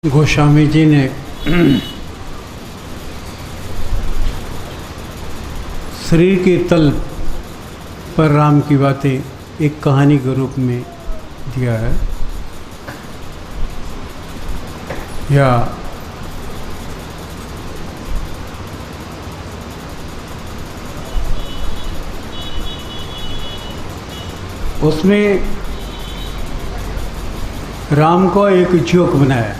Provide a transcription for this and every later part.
गोस्वामी जी ने शरीर के तल पर राम की बातें एक कहानी के रूप में दिया है, या उसमें राम को एक जोक बनाया,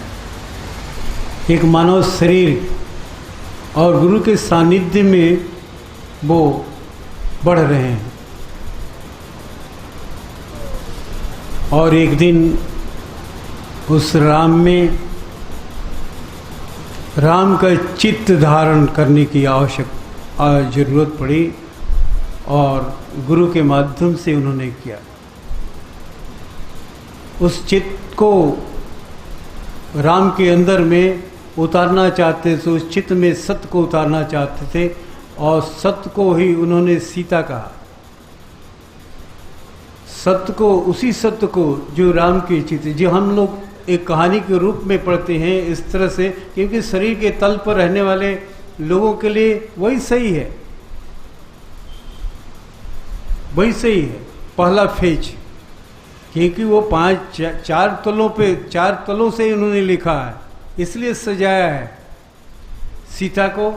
एक मानव शरीर और गुरु के सानिध्य में वो बढ़ रहे हैं। और एक दिन उस राम में राम का चित्त धारण करने की जरूरत पड़ी और गुरु के माध्यम से उन्होंने किया। उस चित्त को राम के अंदर में उतारना चाहते थे, उस चित्त में सत्य को उतारना चाहते थे और सत्य को ही उन्होंने सीता कहा। सत्य को, उसी सत्य को जो राम के चित्त, जो हम लोग एक कहानी के रूप में पढ़ते हैं इस तरह से, क्योंकि शरीर के तल पर रहने वाले लोगों के लिए वही सही है, वही सही है पहला फेज, क्योंकि वो चार तलों से उन्होंने लिखा है, इसलिए सजाया है। सीता को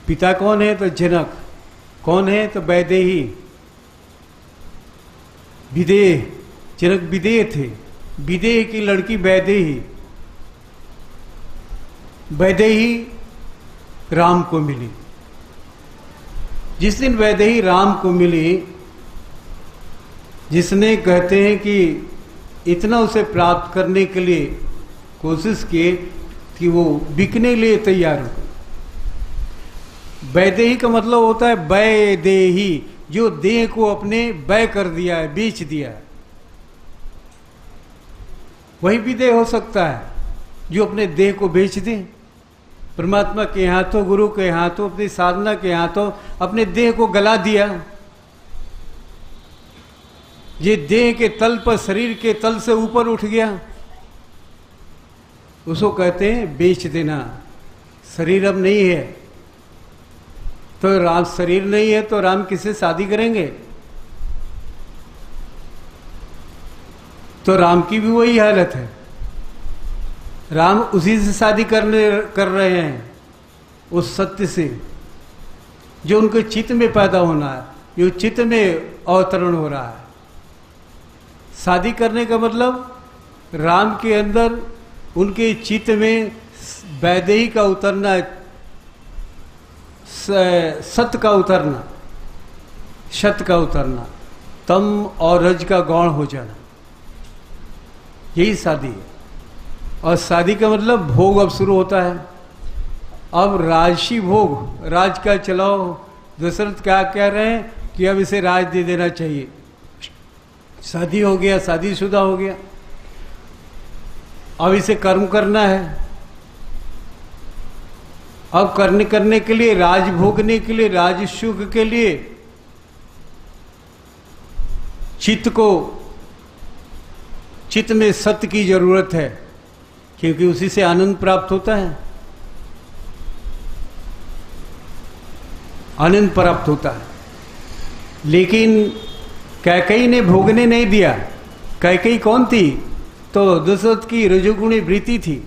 पिता कौन है तो जनक, कौन है तो वैदेही, विदेह, जनक विदेह थे, विदेह की लड़की वैदेही, वैदेही राम को मिली। जिस दिन वैदेही राम को मिली, जिसने कहते हैं कि इतना उसे प्राप्त करने के लिए कोशिश किए कि वो बिकने लिए तैयार हो गए। वैदेही का मतलब होता है वैदेही, जो देह को अपने वै कर दिया है, बेच दिया है, वही विदेह हो सकता है जो अपने देह को बेच दे। परमात्मा के हाथों, गुरु के हाथों, अपनी साधना के हाथों अपने देह को गला दिया। ये देह के तल पर, शरीर के तल से ऊपर उठ गया, उसको कहते हैं बेच देना। शरीर अब नहीं है तो राम, शरीर नहीं है तो राम किससे शादी करेंगे? तो राम की भी वही हालत है, राम उसी से शादी कर रहे हैं, उस सत्य से जो उनके चित्त में पैदा होना है, जो चित्त में अवतरण हो रहा है। शादी करने का मतलब राम के अंदर, उनके चित्त में वैदेही का उतरना, सत्य का उतरना, सत्य का उतरना, तम और रज का गौण हो जाना, यही शादी है। और शादी का मतलब भोग अब शुरू होता है। अब राजसी भोग, राज का चलाओ। दशरथ क्या कह रहे हैं कि अब इसे राज दे देना चाहिए। शादी हो गया, शादीशुदा हो गया, अब इसे कर्म करना है। अब करने के लिए, राज भोगने के लिए, राज सुख के लिए चित्त में सत्य की जरूरत है, क्योंकि उसी से आनंद प्राप्त होता है, आनंद प्राप्त होता है। लेकिन कैकेयी ने भोगने नहीं दिया। कैकेयी कौन थी? तो दशरथ की रजोगुणी वृत्ति थी।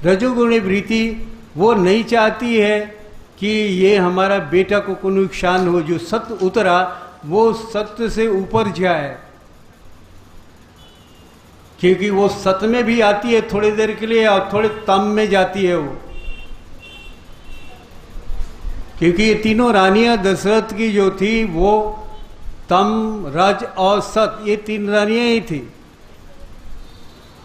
रजोगुणी वृत्ति वो नहीं चाहती है कि ये हमारा बेटा को कोई नुकसान हो। जो सत्य उतरा वो सत्य से ऊपर जाए, क्योंकि वो सत्य में भी आती है थोड़ी देर के लिए और थोड़े तम में जाती है वो। क्योंकि ये तीनों रानियां दशरथ की जो थी वो तम, रज और सत, ये तीन रानियां ही थी।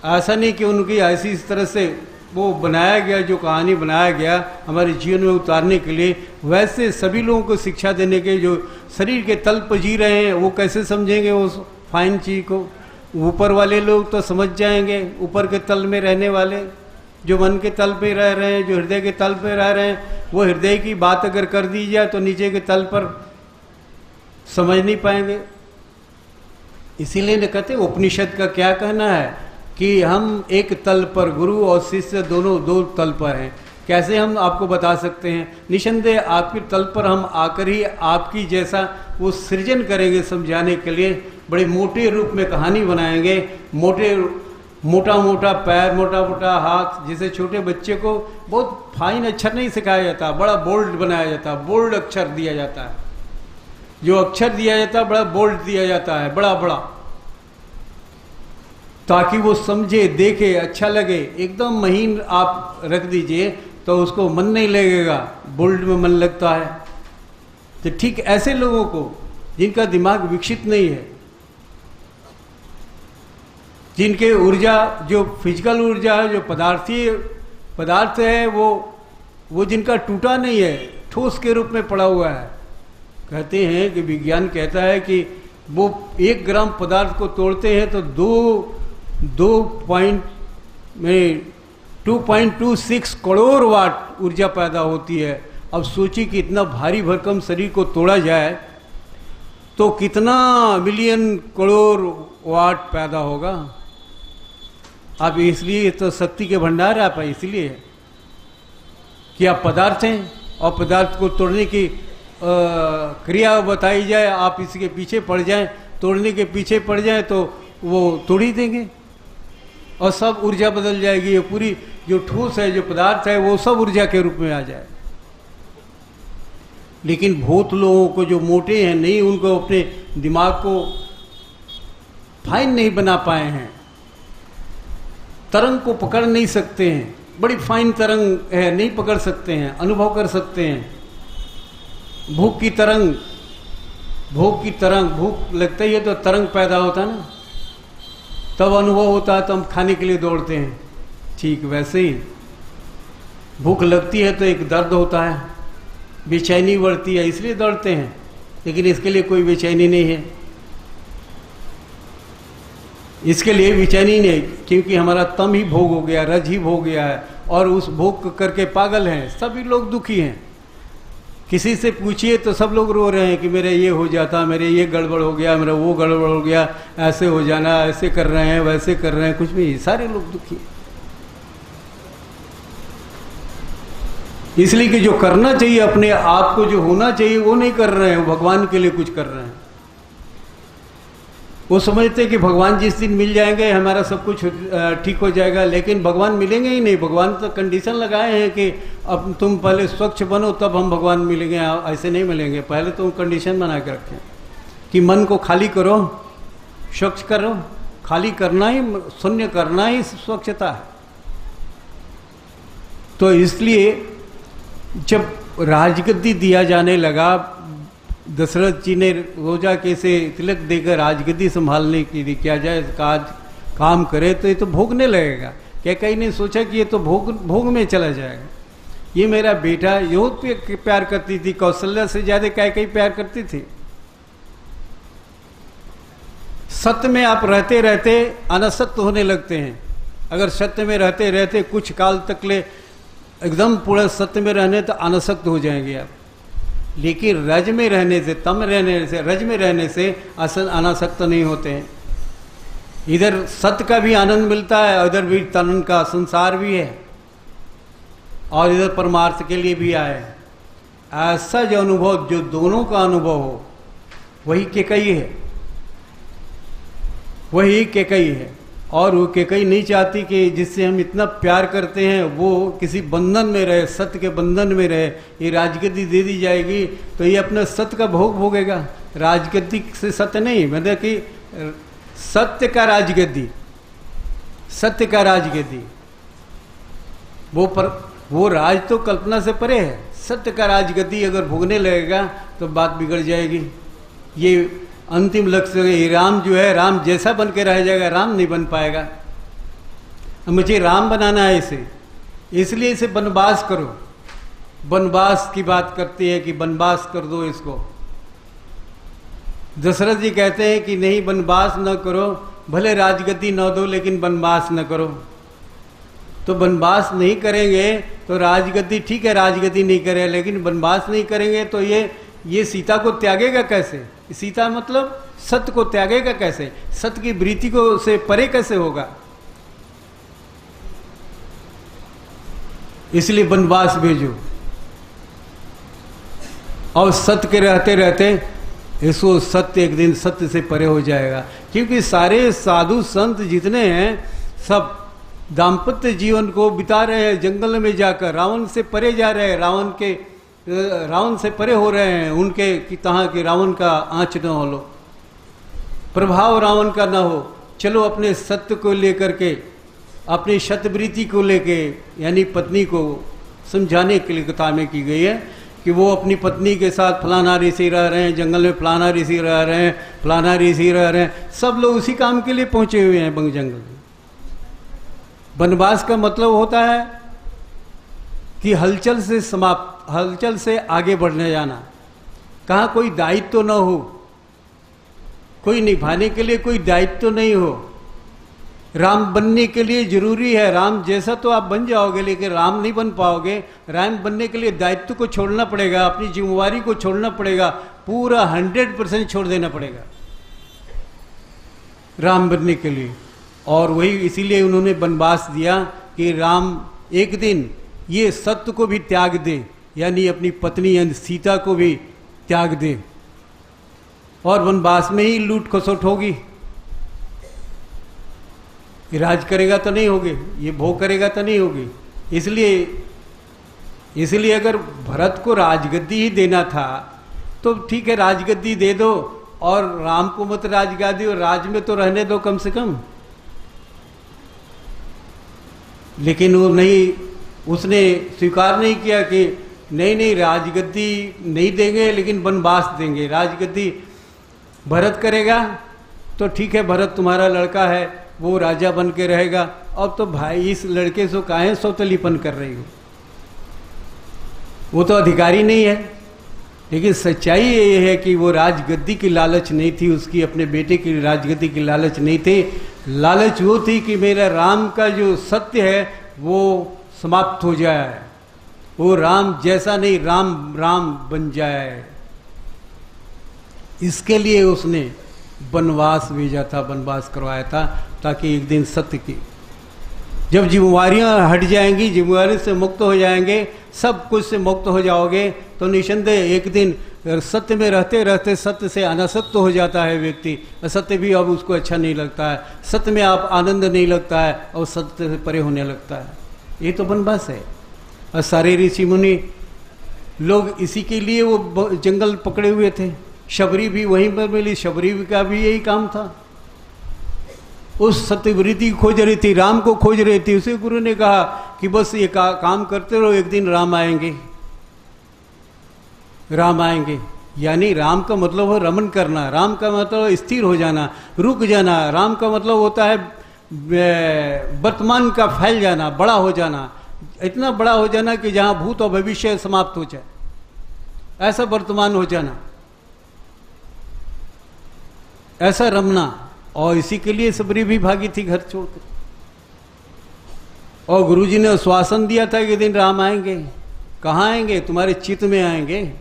ऐसा नहीं कि उनकी ऐसी इस तरह से वो बनाया गया, जो कहानी बनाया गया हमारे जीवन में उतारने के लिए, वैसे सभी लोगों को शिक्षा देने के। जो शरीर के तल पर जी रहे हैं वो कैसे समझेंगे उस फाइन चीज को? ऊपर वाले लोग तो समझ जाएंगे, ऊपर के तल में रहने वाले, जो मन के तल पे रह रहे हैं, जो हृदय के तल पे रह रहे हैं, वो हृदय की बात अगर कर दी जाए तो नीचे के तल पर समझ नहीं पाएंगे। इसीलिए न कहते उपनिषद का क्या कहना है कि हम एक तल पर, गुरु और शिष्य दोनों दो तल पर हैं। कैसे हम आपको बता सकते हैं? निसंदेह आपके तल पर हम आकर ही आपकी जैसा वो सृजन करेंगे समझाने के लिए। बड़े मोटे रूप में कहानी बनाएंगे, मोटा मोटा पैर, मोटा मोटा हाथ। जैसे छोटे बच्चे को बहुत फाइन अक्षर नहीं सिखाया जाता, बड़ा बोल्ड बनाया जाता है, बोल्ड अक्षर दिया जाता है। जो अक्षर दिया जाता है बड़ा बोल्ड दिया जाता है, बड़ा बड़ा, ताकि वो समझे, देखे, अच्छा लगे। एकदम महीन आप रख दीजिए तो उसको मन नहीं लगेगा, बोल्ड में मन लगता है। तो ठीक ऐसे लोगों को जिनका दिमाग विकसित नहीं है, जिनके ऊर्जा, जो फिजिकल ऊर्जा है, जो पदार्थ है, वो जिनका टूटा नहीं है, ठोस के रूप में पड़ा हुआ है। कहते हैं कि विज्ञान कहता है कि वो 1 ग्राम पदार्थ को तोड़ते हैं तो 2.26 करोड़ वाट ऊर्जा पैदा होती है। अब सोचिए कि इतना भारी भरकम शरीर को तोड़ा जाए तो कितना मिलियन करोड़ वाट पैदा होगा। अब इसलिए तो शक्ति के भंडार आप है, इसलिए कि आप पदार्थ हैं और पदार्थ को तोड़ने की क्रिया बताई जाए, आप इसके पीछे पड़ जाएं, तोड़ने के पीछे पड़ जाएं तो वो तोड़ ही देंगे और सब ऊर्जा बदल जाएगी। ये पूरी जो ठोस है, जो पदार्थ है, वो सब ऊर्जा के रूप में आ जाए। लेकिन बहुत लोगों को जो मोटे हैं, नहीं, उनको अपने दिमाग को फाइन नहीं बना पाए हैं, तरंग को पकड़ नहीं सकते हैं। बड़ी फाइन तरंग है, नहीं पकड़ सकते हैं, अनुभव कर सकते हैं। भूख की तरंग, भूख लगता ही है तो तरंग पैदा होता है ना, तब अनुभव होता है, तो हम खाने के लिए दौड़ते हैं। ठीक वैसे ही भूख लगती है तो एक दर्द होता है, बेचैनी बढ़ती है, इसलिए दौड़ते हैं। लेकिन इसके लिए कोई बेचैनी नहीं है, इसके लिए बेचैनी नहीं, क्योंकि हमारा तम ही भोग हो गया, रज ही भोग गया है, और उस भोग करके पागल हैं। सभी लोग दुखी हैं। किसी से पूछिए तो सब लोग रो रहे हैं कि मेरे ये हो जाता, मेरे ये गड़बड़ हो गया, मेरा वो गड़बड़ हो गया, ऐसे हो जाना, ऐसे कर रहे हैं, वैसे कर रहे हैं, कुछ भी, सारे लोग दुखी हैं। इसलिए कि जो करना चाहिए अपने आप को, जो होना चाहिए वो नहीं कर रहे हैं, वो भगवान के लिए कुछ कर रहे हैं। वो समझते हैं कि भगवान जिस दिन मिल जाएंगे हमारा सब कुछ ठीक हो जाएगा, लेकिन भगवान मिलेंगे ही नहीं। भगवान तो कंडीशन लगाए हैं कि अब तुम पहले स्वच्छ बनो तब हम भगवान मिलेंगे, ऐसे नहीं मिलेंगे। पहले तुम कंडीशन बना के रखें कि मन को खाली करो, स्वच्छ करो। खाली करना ही, शून्य करना ही स्वच्छता है। तो इसलिए जब राजगद्दी दिया जाने लगा, दशरथ जी ने रोजा के से तिलक देकर राजगद्दी संभालने के लिए किया जाए, काम करे, तो ये तो भोगने लगेगा। क्या कहीं ने सोचा कि ये तो भोग में चला जाएगा। ये मेरा बेटा, यो प्यार करती थी, कौशल्या से ज्यादा कहीं प्यार करती थी। सत्य में आप रहते रहते अनासक्त होने लगते हैं। अगर सत्य में रहते रहते कुछ काल तक ले एकदम पूरा सत्य में रहने तो अनासक्त हो जाएंगे आप। लेकिन रज में रहने से, तम रहने से, रज में रहने से असल अनासक्त नहीं होते हैं। इधर सत्य का भी आनंद मिलता है, उधर भी तन का संसार भी है, और इधर परमार्थ के लिए भी आए। ऐसा जो अनुभव, जो दोनों का अनुभव हो, वही केकई है, वही केकई है। और वो केकई नहीं चाहती कि जिससे हम इतना प्यार करते हैं वो किसी बंधन में रहे, सत्य के बंधन में रहे। ये राजगद्दी दे दी जाएगी तो ये अपना सत्य का भोग भोगेगा। राजगद्दी से सत्य नहीं, मतलब कि सत्य का राजगद्दी, सत्य का राजगद्दी, वो राज तो कल्पना से परे है। सत्य का राजगद्दी अगर भोगने लगेगा तो बात बिगड़ जाएगी। ये अंतिम लक्ष्य है। राम जो है, राम जैसा बन के रह जाएगा, राम नहीं बन पाएगा। मुझे राम बनाना है इसे, इसलिए इसे वनवास करो। वनवास की बात करती है कि वनवास कर दो इसको। दशरथ जी कहते हैं कि नहीं, वनवास न करो, भले राजगद्दी न दो लेकिन वनवास न करो। तो वनवास नहीं करेंगे तो राजगद्दी ठीक है, राजगद्दी नहीं करे, लेकिन वनवास नहीं करेंगे तो ये सीता को त्यागेगा कैसे? सीता मतलब सत्य को त्यागेगा कैसे? सत्य की वृत्ति को से परे कैसे होगा? इसलिए वनवास भेजो। और सत्य के रहते रहते इसको सत्य एक दिन सत्य से परे हो जाएगा। क्योंकि सारे साधु संत जितने हैं सब दाम्पत्य जीवन को बिता रहे हैं जंगल में जाकर, रावण से परे जा रहे हैं, रावण से परे हो रहे हैं, उनके कि तहाँ के रावण का आँच न हो लो, प्रभाव रावण का ना हो। चलो अपने सत्य को लेकर के, अपनी शतवृत्ति को लेके, यानी पत्नी को समझाने के लिए कथा में की गई है कि वो अपनी पत्नी के साथ फलाना ऋषि रह रहे हैं, जंगल में फलाना ऋषि रह रहे हैं, फलाना ऋषि रह रहे हैं, सब लोग उसी काम के लिए पहुंचे हुए हैं बंग जंगल में। वनवास का मतलब होता है कि हलचल से समाप्त, हलचल से आगे बढ़ने जाना, कहाँ कोई दायित्व तो न हो, कोई निभाने के लिए कोई दायित्व तो नहीं हो। राम बनने के लिए जरूरी है, राम जैसा तो आप बन जाओगे लेकिन राम नहीं बन पाओगे। राम बनने के लिए दायित्व को छोड़ना पड़ेगा, अपनी जिम्मेवारी को छोड़ना पड़ेगा, पूरा 100% छोड़ देना पड़ेगा राम बनने के लिए। और वही इसीलिए उन्होंने वनवास दिया कि राम एक दिन ये सत्य को भी त्याग दे, यानी अपनी पत्नी यानी सीता को भी त्याग दे, और वनवास में ही लूट खसोट होगी। राज करेगा तो नहीं होगी, ये भोग करेगा तो नहीं होगी। इसलिए अगर भरत को राजगद्दी ही देना था तो ठीक है, राजगद्दी दे दो, और राम को मत राजगद्दी, और राज में तो रहने दो कम से कम। लेकिन वो नहीं, उसने स्वीकार नहीं किया कि नहीं राजगद्दी नहीं देंगे लेकिन वनवास देंगे। राजगद्दी भरत करेगा तो ठीक है, भरत तुम्हारा लड़का है, वो राजा बन के रहेगा। अब तो भाई इस लड़के से काहे सौतलीपन कर रही हो, वो तो अधिकारी नहीं है। लेकिन सच्चाई ये है कि वो राजगद्दी की लालच नहीं थी, उसकी अपने बेटे की राजगद्दी की लालच नहीं थी। लालच वो थी कि मेरा राम का जो सत्य है वो समाप्त हो जाए, वो राम जैसा नहीं राम बन जाए। इसके लिए उसने वनवास भेजा था, वनवास करवाया था, ताकि एक दिन सत्य की जब जिम्मेवारियां हट जाएंगी, जिम्मेवारी से मुक्त हो जाएंगे, सब कुछ से मुक्त हो जाओगे, तो निसंदेह एक दिन सत्य में रहते रहते सत्य से अनासक्त हो जाता है व्यक्ति। असत्य भी अब उसको अच्छा नहीं लगता है, सत्य में आप आनंद नहीं लगता है, और सत्य से परे होने लगता है। ये तो वनवास है। और सारे ऋषि मुनि लोग इसी के लिए वो जंगल पकड़े हुए थे। शबरी भी वहीं पर मिली, शबरी का भी यही काम था, उस सत्यवृत्ति खोज रही थी, राम को खोज रही थी। उसे गुरु ने कहा कि बस ये काम करते रहो, एक दिन राम आएंगे, राम आएंगे। यानी राम का मतलब है रमन करना, राम का मतलब स्थिर हो जाना, रुक जाना। राम का मतलब होता है वर्तमान का फैल जाना, बड़ा हो जाना, इतना बड़ा हो जाना कि जहां भूत और भविष्य समाप्त हो जाए, ऐसा वर्तमान हो जाना, ऐसा रमना। और इसी के लिए सबरी भी भागी थी घर छोड़कर। और गुरुजी ने आश्वासन दिया था कि दिन राम आएंगे। कहाँ आएंगे? तुम्हारे चित्त में आएंगे,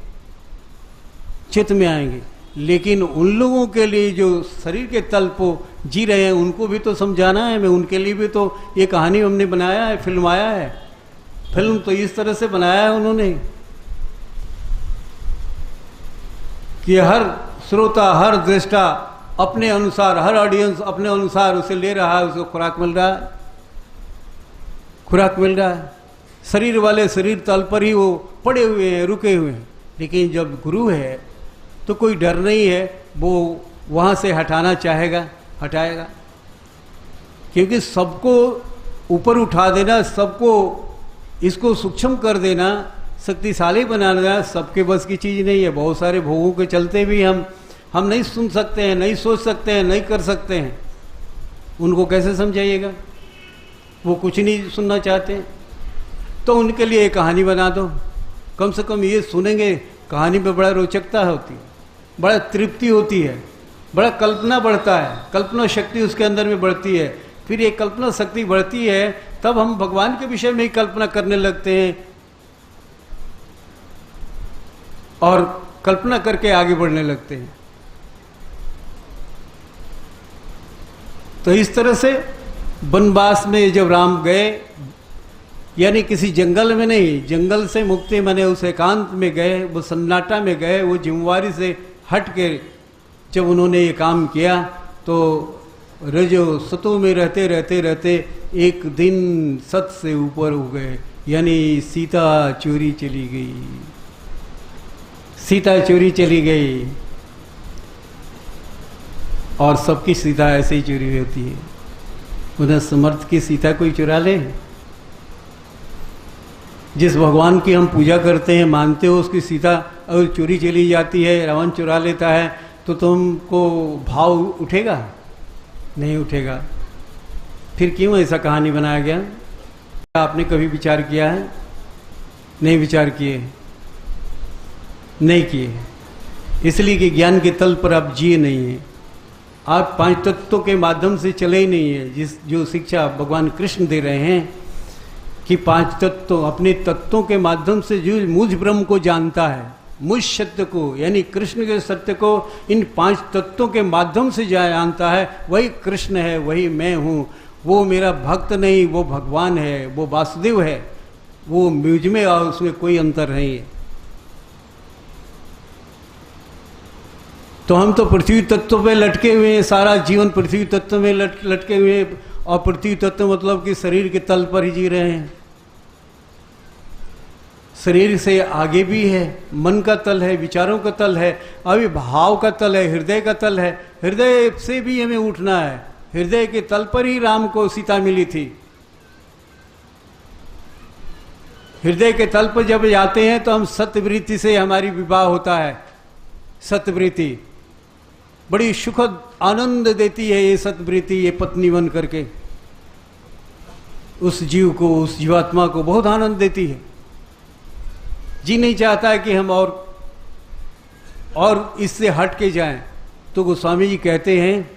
चित्त में आएंगे। लेकिन उन लोगों के लिए जो शरीर के तल पर जी रहे हैं, उनको भी तो समझाना है। मैं उनके लिए भी तो ये कहानी हमने बनाया है, फिल्माया है। फिल्म तो इस तरह से बनाया है उन्होंने कि हर श्रोता, हर दृष्टा अपने अनुसार, हर ऑडियंस अपने अनुसार उसे ले रहा है, उसको खुराक मिल रहा है, खुराक मिल रहा है। शरीर वाले शरीर तल पर ही वो पड़े हुए हैं, रुके हुए हैं। लेकिन जब गुरु है तो कोई डर नहीं है, वो वहाँ से हटाना चाहेगा, हटाएगा। क्योंकि सबको ऊपर उठा देना, सबको इसको सूक्ष्म कर देना, शक्तिशाली बना देना सबके बस की चीज़ नहीं है। बहुत सारे भोगों के चलते भी हम नहीं सुन सकते हैं, नहीं सोच सकते हैं, नहीं कर सकते हैं। उनको कैसे समझाइएगा? वो कुछ नहीं सुनना चाहते। तो उनके लिए एक कहानी बना दो, कम से कम ये सुनेंगे। कहानी में बड़ा रोचकता होती है, बड़ा तृप्ति होती है, बड़ा कल्पना बढ़ता है, कल्पना शक्ति उसके अंदर में बढ़ती है। फिर ये कल्पना शक्ति बढ़ती है, तब हम भगवान के विषय में ही कल्पना करने लगते हैं और कल्पना करके आगे बढ़ने लगते हैं। तो इस तरह से वनवास में जब राम गए, यानी किसी जंगल में नहीं, जंगल से मुक्ति माने उस एकांत में गए, वो सन्नाटा में गए, वो जिम्मेवारी से हट के जब उन्होंने ये काम किया तो रजो सतों में रहते रहते रहते एक दिन सत से ऊपर हो गए, यानी सीता चोरी चली गई, सीता चोरी चली गई। और सबकी सीता ऐसे ही चोरी होती है, उन्हें समर्थ की सीता कोई चुरा ले? जिस भगवान की हम पूजा करते हैं, मानते हो, उसकी सीता अगर चोरी चली जाती है, रावण चुरा लेता है, तो तुमको भाव उठेगा? नहीं उठेगा। फिर क्यों ऐसा कहानी बनाया गया? आपने कभी विचार किया है? नहीं विचार किए, नहीं किए, इसलिए कि ज्ञान के तल पर आप जिए नहीं हैं, आप पांच तत्वों के माध्यम से चले ही नहीं है। जो शिक्षा भगवान कृष्ण दे रहे हैं कि पांच तत्व, अपने तत्वों के माध्यम से जो मुझ ब्रह्म को जानता है, मुझ सत्य को, यानी कृष्ण के सत्य को इन पांच तत्वों के माध्यम से जानता है, वही कृष्ण है, वही मैं हूँ। वो मेरा भक्त नहीं, वो भगवान है, वो वासुदेव है, वो मुझ में और उसमें कोई अंतर नहीं है। तो हम तो पृथ्वी तत्व पे लटके हुए हैं, सारा जीवन पृथ्वी तत्व में लटके हुए हैं, और पृथ्वी तत्व मतलब कि शरीर के तल पर ही जी रहे हैं। शरीर से आगे भी है, मन का तल है, विचारों का तल है, अभी भाव का तल है, हृदय का तल है। हृदय से भी हमें उठना है, हृदय के तल पर ही राम को सीता मिली थी। हृदय के तल पर जब जाते हैं तो हम सत्यवृत्ति से हमारी विवाह होता है। सत्यवृत्ति बड़ी सुखद आनंद देती है, ये सत्यवृत्ति, ये पत्नी बन करके उस जीव को, उस जीवात्मा को बहुत आनंद देती है। जी नहीं चाहता है कि हम और इससे हट के जाएं। तो गोस्वामी जी कहते हैं,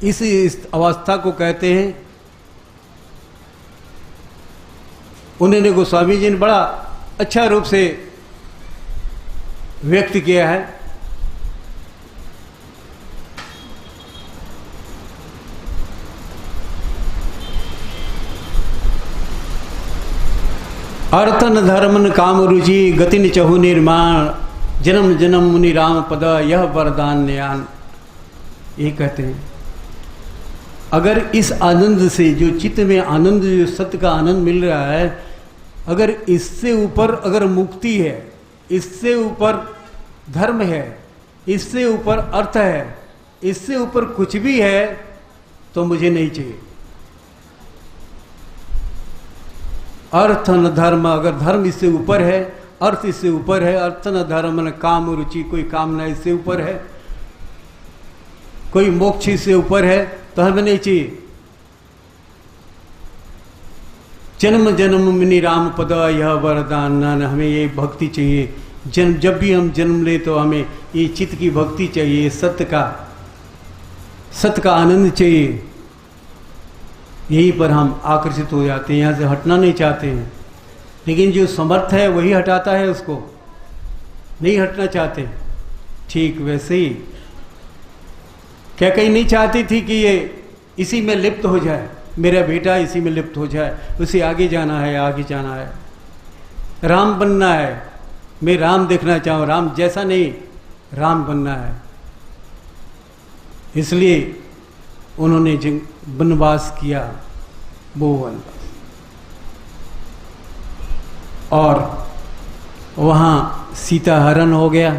इस अवस्था को कहते हैं, उन्होंने गोस्वामी जी ने बड़ा अच्छा रूप से व्यक्त किया है। अर्थन धर्मन काम रुचि गतिन चहु निर्माण जन्म जन्म मुनि राम पद यह वरदान न्यान। ये कहते हैं अगर इस आनंद से, जो चित्त में आनंद, जो सत्य का आनंद मिल रहा है, अगर इससे ऊपर अगर मुक्ति है, इससे ऊपर धर्म है, इससे ऊपर अर्थ है, इससे ऊपर कुछ भी है, तो मुझे नहीं चाहिए। अर्थ न धर्म, अगर धर्म इससे ऊपर है, अर्थ इससे ऊपर है, अर्थ न धर्म न काम रुचि, कोई कामना इससे ऊपर है, कोई मोक्ष इससे ऊपर है, तो हमें नहीं चाहिए। जन्म जन्म मुनि राम पद यह वरदान, हमें ये भक्ति चाहिए। जब भी हम जन्म ले तो हमें ये चित्त की भक्ति चाहिए, सत्य का आनंद चाहिए। यहीं पर हम आकर्षित हो जाते हैं, यहाँ से हटना नहीं चाहते हैं। लेकिन जो समर्थ है वही हटाता है, उसको नहीं हटना चाहते। ठीक वैसे ही क्या कहीं नहीं चाहती थी कि ये इसी में लिप्त हो जाए, मेरा बेटा इसी में लिप्त हो जाए, उसे आगे जाना है, आगे जाना है, राम बनना है, मैं राम देखना चाहूँ, राम जैसा नहीं, राम बनना है। इसलिए उन्होंने वनवास किया, वो वनवास, और वहाँ सीता हरण हो गया।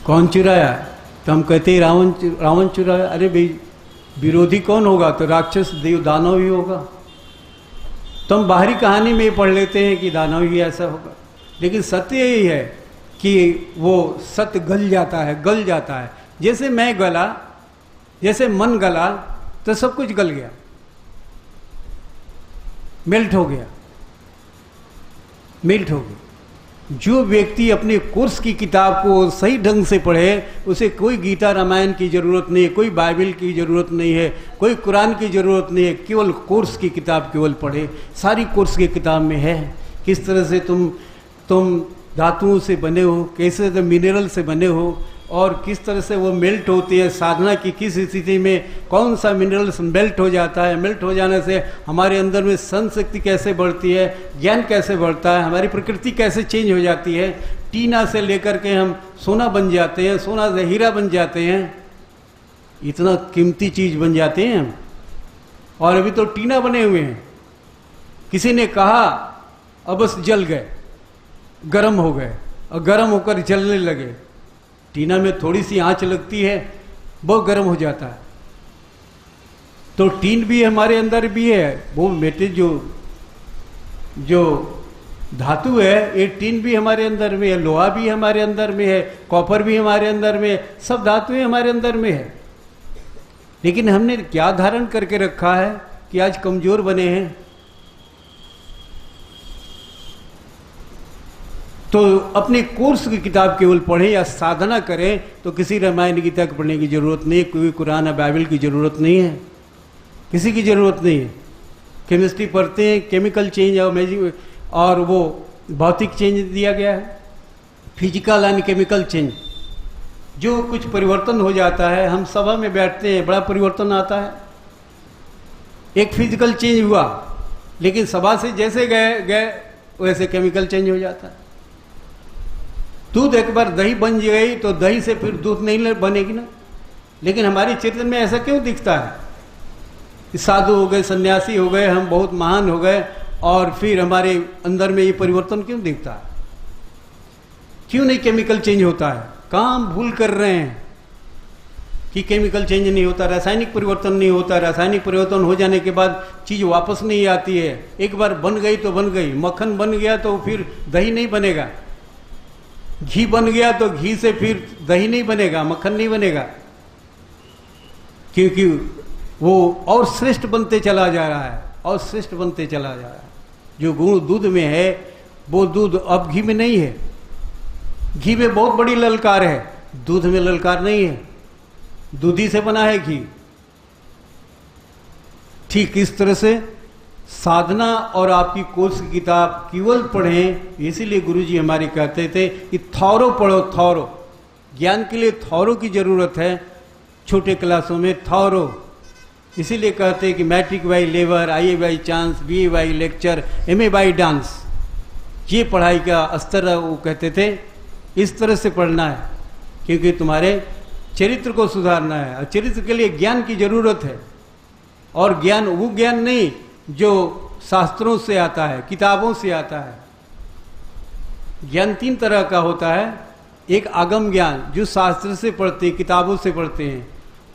कौन चुराया? तो हम कहते हैं रावण चुराया। अरे भाई, विरोधी कौन होगा? तो राक्षस देव दानव ही होगा। तो हम बाहरी कहानी में पढ़ लेते हैं कि दानव ही ऐसा होगा, लेकिन सत्य यही है कि वो सत्य गल जाता है। जैसे मैं गला, जैसे मन गला, तो सब कुछ गल गया, मेल्ट हो गया। जो व्यक्ति अपने कोर्स की किताब को सही ढंग से पढ़े, उसे कोई गीता रामायण की जरूरत नहीं है, कोई बाइबल की जरूरत नहीं है, कोई कुरान की जरूरत नहीं है, केवल कोर्स की किताब केवल पढ़े। सारी कोर्स की किताब में है किस तरह से तुम धातुओं से बने हो, कैसे मिनरल से बने हो, और किस तरह से वो मेल्ट होती है, साधना की किस स्थिति में कौन सा मिनरल्स मेल्ट हो जाता है, मेल्ट हो जाने से हमारे अंदर में सन शक्ति कैसे बढ़ती है, ज्ञान कैसे बढ़ता है, हमारी प्रकृति कैसे चेंज हो जाती है। टीना से लेकर के हम सोना बन जाते हैं, सोना से हीरा बन जाते हैं, इतना कीमती चीज बन जाते हैं हम, और अभी तो टीना बने हुए हैं। किसी ने कहा अब बस जल गए, गर्म हो गए और गर्म होकर जलने लगे। टीना में थोड़ी सी आंच लगती है, बहुत गर्म हो जाता है। तो टीन भी हमारे अंदर भी है, वो मेटे जो धातु है, ये टीन भी हमारे अंदर में है, लोहा भी हमारे अंदर में है, कॉपर भी हमारे अंदर में है, सब धातुएं हमारे अंदर में है। लेकिन हमने क्या धारण करके रखा है कि आज कमजोर बने हैं। तो अपने कोर्स की किताब केवल पढ़ें या साधना करें तो किसी रामायण गीता को पढ़ने की जरूरत नहीं, कोई कुरान या बाइबल की जरूरत नहीं है, किसी की जरूरत नहीं है। केमिस्ट्री पढ़ते हैं, केमिकल चेंज और मैजिक और वो भौतिक चेंज दिया गया है, फिजिकल एंड केमिकल चेंज, जो कुछ परिवर्तन हो जाता है। हम सभा में बैठते हैं, बड़ा परिवर्तन आता है, एक फिजिकल चेंज हुआ, लेकिन सभा से जैसे गए वैसे केमिकल चेंज हो जाता है। दूध एक बार दही बन गई तो दही से फिर दूध नहीं बनेगी ना। लेकिन हमारे चित्र में ऐसा क्यों दिखता है? साधु हो गए, सन्यासी हो गए, हम बहुत महान हो गए, और फिर हमारे अंदर में ये परिवर्तन क्यों दिखता है? क्यों नहीं केमिकल चेंज होता है? कहाँ हम भूल कर रहे हैं कि केमिकल चेंज नहीं होता, रासायनिक परिवर्तन नहीं होता। रासायनिक परिवर्तन हो जाने के बाद चीज वापस नहीं आती है। एक बार बन गई तो बन गई, मक्खन बन गया तो फिर दही नहीं बनेगा, घी बन गया तो घी से फिर दही नहीं बनेगा, मक्खन नहीं बनेगा, क्योंकि वो और श्रेष्ठ बनते चला जा रहा है, और श्रेष्ठ बनते चला जा रहा है। जो गुण दूध में है वो दूध अब घी में नहीं है। घी में बहुत बड़ी ललकार है, दूध में ललकार नहीं है, दूध ही से बना है घी। ठीक इस तरह से साधना और आपकी कोर्स की किताब केवल पढ़ें। इसीलिए गुरुजी हमारे कहते थे कि थौरो पढ़ो, थौरो। ज्ञान के लिए थौरो की जरूरत है, छोटे क्लासों में थौरो। इसीलिए कहते हैं कि matric by labour, IA by chance, BA by lecture, MA by dance, ये पढ़ाई का स्तर वो कहते थे। इस तरह से पढ़ना है, क्योंकि तुम्हारे चरित्र को सुधारना है, और चरित्र के लिए ज्ञान की जरूरत है। और ज्ञान वो ज्ञान नहीं जो शास्त्रों से आता है, किताबों से आता है। ज्ञान 3 तरह का होता है। एक आगम ज्ञान जो शास्त्र से पढ़ते हैं, किताबों से पढ़ते हैं,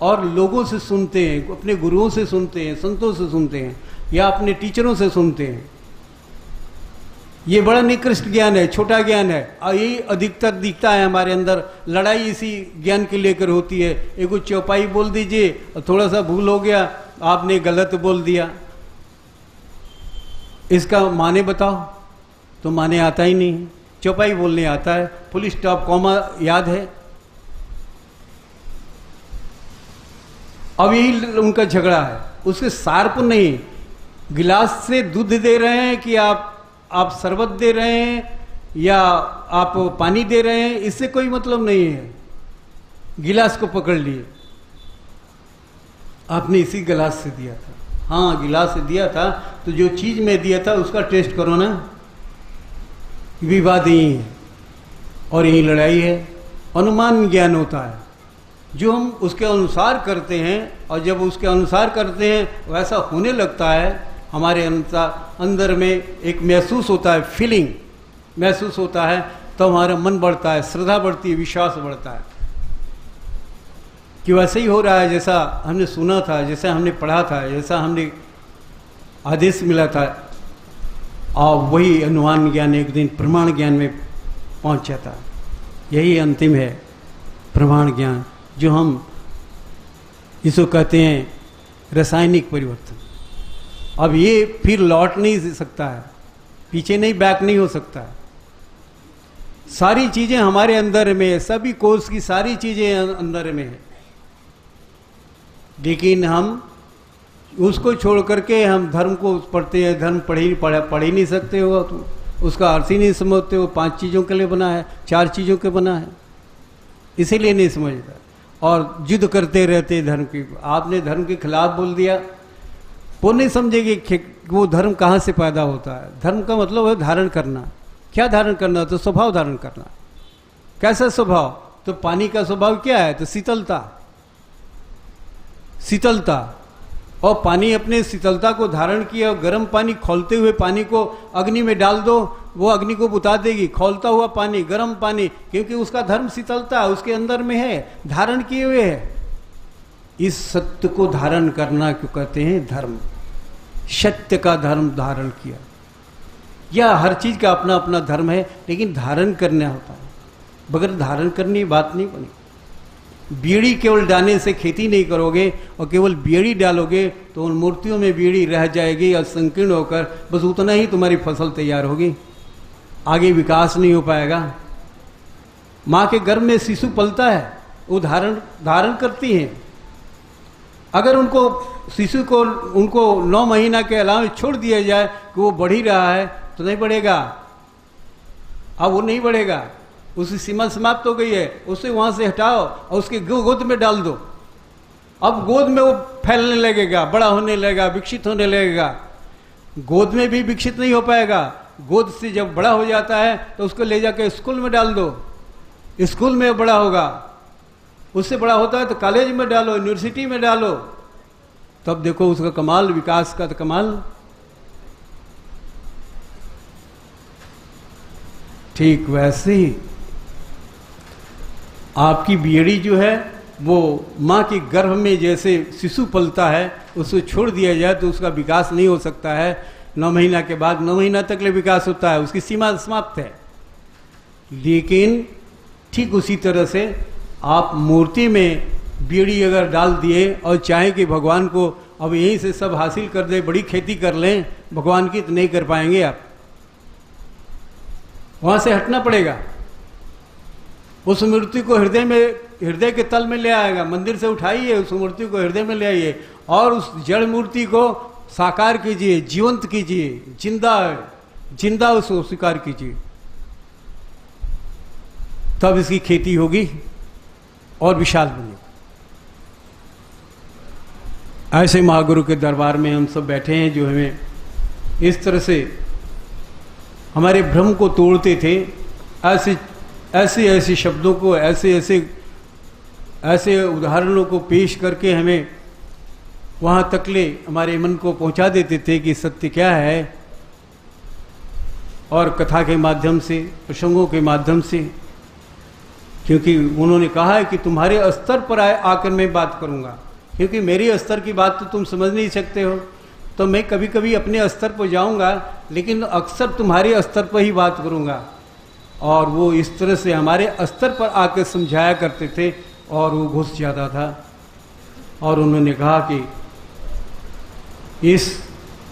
और लोगों से सुनते हैं, अपने गुरुओं से सुनते हैं, संतों से सुनते हैं, या अपने टीचरों से सुनते हैं। ये बड़ा निकृष्ट ज्ञान है, छोटा ज्ञान है, और यही अधिकतर दिखता है हमारे अंदर। लड़ाई इसी ज्ञान के लेकर होती है। एगो चौपाई बोल दीजिए और थोड़ा सा भूल हो गया, आपने गलत बोल दिया, इसका माने बताओ, तो माने आता ही नहीं। चौपाई बोलने आता है, फुल स्टॉप कॉमा याद है। अब यही उनका झगड़ा है, उसके सार्प नहीं। गिलास से दूध दे रहे हैं कि आप शरबत दे रहे हैं या आप पानी दे रहे हैं, इससे कोई मतलब नहीं है। गिलास को पकड़ लिए, आपने इसी गिलास से दिया था, हाँ गिलास से दिया था, तो जो चीज में दिया था उसका टेस्ट करो ना। विवाद यही है और यही लड़ाई है। अनुमान ज्ञान होता है जो हम उसके अनुसार करते हैं, और जब उसके अनुसार करते हैं वैसा होने लगता है, हमारे अंदर में एक महसूस होता है, फीलिंग महसूस होता है, तो हमारा मन बढ़ता है, श्रद्धा बढ़ती है, विश्वास बढ़ता है कि वैसे ही हो रहा है जैसा हमने सुना था, जैसा हमने पढ़ा था, जैसा हमने आदेश मिला था। और वही अनुमान ज्ञान एक दिन प्रमाण ज्ञान में पहुंच जाता। यही अंतिम है प्रमाण ज्ञान, जो हम इसको कहते हैं रासायनिक परिवर्तन। अब ये फिर लौट नहीं सकता है, पीछे नहीं, बैक नहीं हो सकता है। सारी चीजें हमारे अंदर में है, सभी कोर्स की सारी चीजें अंदर में है, लेकिन हम उसको छोड़ करके हम धर्म को पढ़ते हैं। धर्म पढ़ ही नहीं सकते हो, तो उसका अर्थ ही नहीं समझते हो। 5 चीज़ों के लिए बना है, 4 चीज़ों के बना है। इसीलिए नहीं समझता और जिद करते रहते धर्म की। आपने धर्म के खिलाफ बोल दिया, वो नहीं समझेगी कि वो धर्म कहाँ से पैदा होता है। धर्म का मतलब है धारण करना। क्या धारण करना? तो स्वभाव धारण करना। कैसा स्वभाव? तो पानी का स्वभाव क्या है? तो शीतलता। शीतलता। और पानी अपने शीतलता को धारण किया, गर्म पानी खौलते हुए पानी को अग्नि में डाल दो, वो अग्नि को बुता देगी। खौलता हुआ पानी, गर्म पानी, क्योंकि उसका धर्म शीतलता उसके अंदर में है, धारण किए हुए है। इस सत्य को धारण करना क्यों कहते हैं धर्म। सत्य का धर्म धारण किया। यह हर चीज का अपना अपना धर्म है, लेकिन धारण करना होता है। बगैर धारण करनी बात नहीं बनी। बीड़ी केवल डालने से खेती नहीं करोगे, और केवल बीड़ी डालोगे तो उन मूर्तियों में बीड़ी रह जाएगी और संकीर्ण होकर बस उतना ही तुम्हारी फसल तैयार होगी, आगे विकास नहीं हो पाएगा। माँ के गर्भ में शिशु पलता है, वो धारण करती हैं। अगर उनको शिशु को उनको 9 महीना के अलावा छोड़ दिया जाए कि वो बढ़ ही रहा है तो नहीं बढ़ेगा। अब वो नहीं बढ़ेगा, उसकी सीमा समाप्त हो गई है, उसे वहां से हटाओ और उसके गोद में डाल दो। अब गोद में वो फैलने लगेगा, बड़ा होने लगेगा, विकसित होने लगेगा। गोद में भी विकसित नहीं हो पाएगा। गोद से जब बड़ा हो जाता है तो उसको ले जाकर स्कूल में डाल दो, स्कूल में बड़ा होगा। उससे बड़ा होता है तो कॉलेज में डालो, यूनिवर्सिटी में डालो, तब देखो उसका कमाल, विकास का तो कमाल। ठीक वैसे ही आपकी बीड़ी जो है वो माँ के गर्भ में जैसे शिशु पलता है, उसको छोड़ दिया जाए तो उसका विकास नहीं हो सकता है। 9 महीना के बाद 9 महीना तक ले विकास होता है, उसकी सीमा समाप्त है। लेकिन ठीक उसी तरह से आप मूर्ति में बीड़ी अगर डाल दिए और चाहे कि भगवान को अब यहीं से सब हासिल कर दे, बड़ी खेती कर लें भगवान की, तो नहीं कर पाएंगे आप। वहां से हटना पड़ेगा। उस मूर्ति को हृदय के तल में ले आएगा। मंदिर से उठाइए, उस मूर्ति को हृदय में ले आइए और उस जड़ मूर्ति को साकार कीजिए, जीवंत कीजिए, जिंदा उसको स्वीकार कीजिए, तब इसकी खेती होगी और विशाल बनेगा। ऐसे महागुरु के दरबार में हम सब बैठे हैं जो हमें इस तरह से हमारे भ्रम को तोड़ते थे। ऐसे शब्दों को, ऐसे उदाहरणों को पेश करके हमें वहाँ तक ले हमारे मन को पहुँचा देते थे कि सत्य क्या है। और कथा के माध्यम से, प्रसंगों के माध्यम से, क्योंकि उन्होंने कहा है कि तुम्हारे स्तर पर आकर मैं बात करूँगा, क्योंकि मेरी स्तर की बात तो तुम समझ नहीं सकते हो। तो मैं कभी कभी अपने स्तर पर जाऊंगा, लेकिन अक्सर तुम्हारे स्तर पर ही बात करूंगा। और वो इस तरह से हमारे स्तर पर आकर समझाया करते थे और वो घुस जाता था। और उन्होंने कहा कि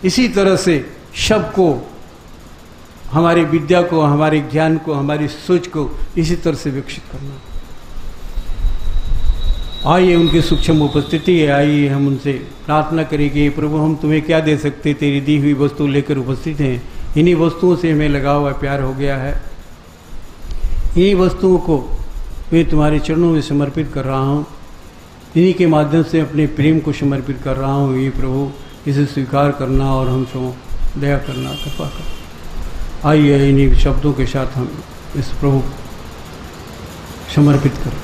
इसी तरह से शब्द को, हमारी विद्या को, हमारे ज्ञान को, हमारी सोच को इसी तरह से विकसित करना। आइए उनकी सूक्ष्म उपस्थिति है, आइए हम उनसे प्रार्थना करेंगे। प्रभु हम तुम्हें क्या दे सकते, तेरी दी हुई वस्तु लेकर उपस्थित हैं। इन्हीं वस्तुओं से हमें लगा हुआ प्यार हो गया है। इन्हीं वस्तुओं को मैं तुम्हारे चरणों में समर्पित कर रहा हूँ, इन्हीं के माध्यम से अपने प्रेम को समर्पित कर रहा हूँ। ये प्रभु इसे स्वीकार करना और हमसे दया करना, कृपा करना। आइए इन्हीं शब्दों के साथ हम इस प्रभु समर्पित करें।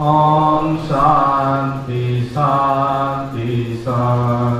Om Shanti Shanti Shanti